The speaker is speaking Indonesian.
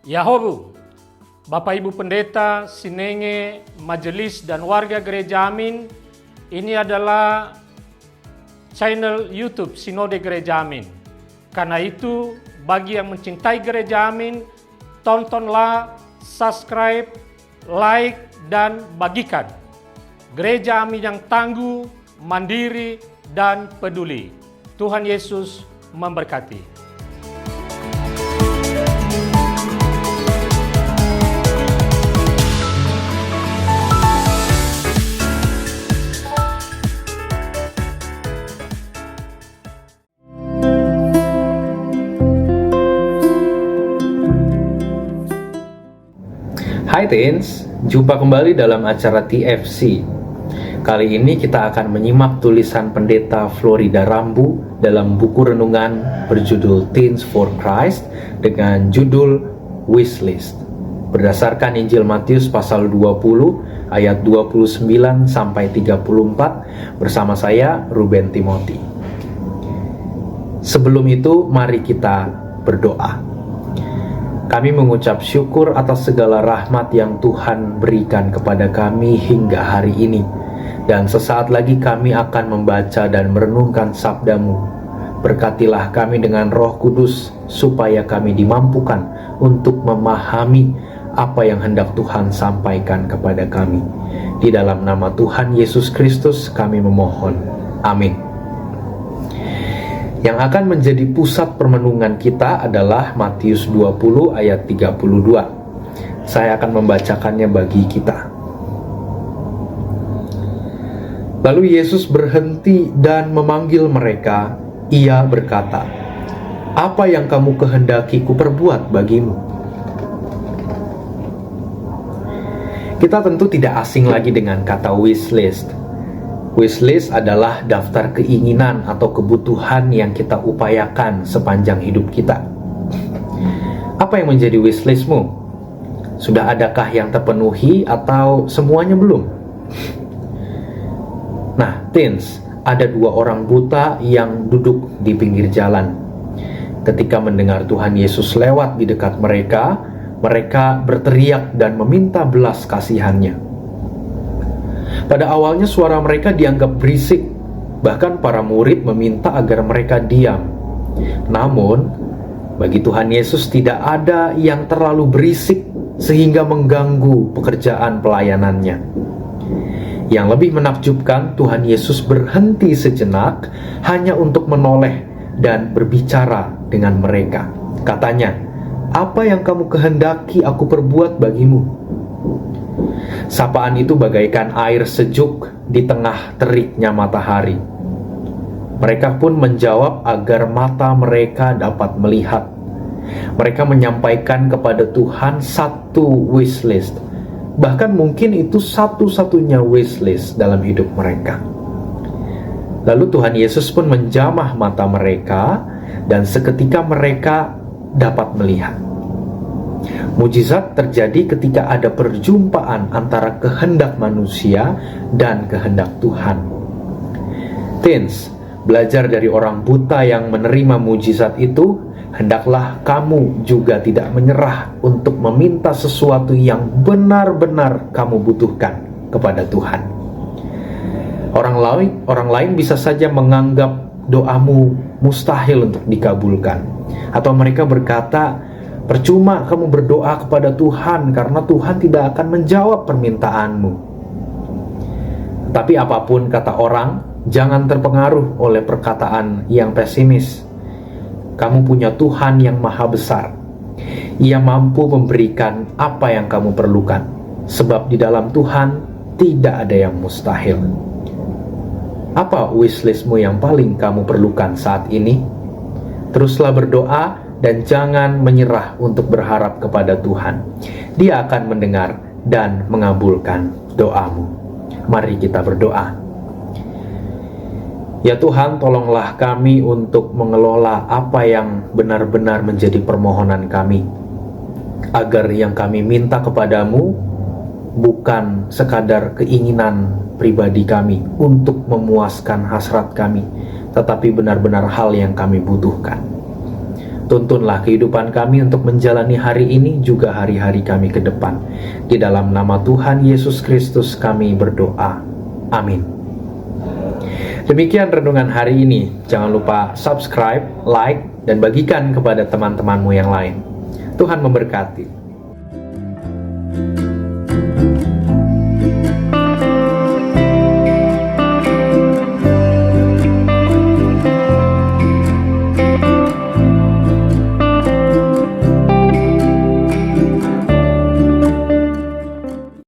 Yahobu, Bapak Ibu Pendeta, Sinenge, Majelis dan warga Gereja Amin, ini adalah channel YouTube Sinode Gereja Amin. Karena itu, bagi yang mencintai Gereja Amin, tontonlah, subscribe, like, dan bagikan. Gereja Amin yang tangguh, mandiri, dan peduli. Tuhan Yesus memberkati. Hai Teens, jumpa kembali dalam acara TFC. Kali ini kita akan menyimak tulisan Pendeta Florida Rambu dalam buku renungan berjudul Teens for Christ dengan judul Wishlist. Berdasarkan Injil Matius pasal 20 ayat 29 sampai 34 bersama saya Ruben Timothy. Sebelum itu mari kita berdoa. Kami mengucap syukur atas segala rahmat yang Tuhan berikan kepada kami hingga hari ini. Dan sesaat lagi kami akan membaca dan merenungkan sabda-Mu. Berkatilah kami dengan Roh Kudus, supaya kami dimampukan untuk memahami apa yang hendak Tuhan sampaikan kepada kami. Di dalam nama Tuhan Yesus Kristus kami memohon. Amin. Yang akan menjadi pusat permenungan kita adalah Matius 20 ayat 32. Saya akan membacakannya bagi kita. Lalu Yesus berhenti dan memanggil mereka. Ia berkata, "Apa yang kamu kehendaki kuperbuat bagimu?" Kita tentu tidak asing lagi dengan kata wishlist. Wishlist adalah daftar keinginan atau kebutuhan yang kita upayakan sepanjang hidup kita. Apa yang menjadi wishlistmu? Sudah adakah yang terpenuhi atau semuanya belum? Nah, teens, ada dua orang buta yang duduk di pinggir jalan. Ketika mendengar Tuhan Yesus lewat di dekat mereka, mereka berteriak dan meminta belas kasihannya. Pada awalnya suara mereka dianggap berisik, bahkan para murid meminta agar mereka diam. Namun, bagi Tuhan Yesus tidak ada yang terlalu berisik sehingga mengganggu pekerjaan pelayanannya. Yang lebih menakjubkan, Tuhan Yesus berhenti sejenak hanya untuk menoleh dan berbicara dengan mereka. Katanya, "Apa yang kamu kehendaki aku perbuat bagimu?" Sapaan itu bagaikan air sejuk di tengah teriknya matahari. Mereka pun menjawab agar mata mereka dapat melihat. Mereka menyampaikan kepada Tuhan satu wishlist. Bahkan mungkin itu satu-satunya wishlist dalam hidup mereka. Lalu Tuhan Yesus pun menjamah mata mereka dan seketika mereka dapat melihat. Mujizat terjadi ketika ada perjumpaan antara kehendak manusia dan kehendak Tuhan. Teens, belajar dari orang buta yang menerima mujizat itu, hendaklah kamu juga tidak menyerah untuk meminta sesuatu yang benar-benar kamu butuhkan kepada Tuhan. Orang lain bisa saja menganggap doamu mustahil untuk dikabulkan, atau mereka berkata, "Percuma kamu berdoa kepada Tuhan karena Tuhan tidak akan menjawab permintaanmu." Tapi apapun kata orang, jangan terpengaruh oleh perkataan yang pesimis. Kamu punya Tuhan yang maha besar. Ia mampu memberikan apa yang kamu perlukan, sebab di dalam Tuhan tidak ada yang mustahil. Apa wishlistmu yang paling kamu perlukan saat ini? Teruslah berdoa dan jangan menyerah untuk berharap kepada Tuhan. Dia akan mendengar dan mengabulkan doamu. Mari kita berdoa. Ya Tuhan, tolonglah kami untuk mengelola apa yang benar-benar menjadi permohonan kami, agar yang kami minta kepadamu bukan sekadar keinginan pribadi kami untuk memuaskan hasrat kami, tetapi benar-benar hal yang kami butuhkan. Tuntunlah kehidupan kami untuk menjalani hari ini juga hari-hari kami ke depan. Di dalam nama Tuhan Yesus Kristus kami berdoa. Amin. Demikian renungan hari ini. Jangan lupa subscribe, like, dan bagikan kepada teman-temanmu yang lain. Tuhan memberkati.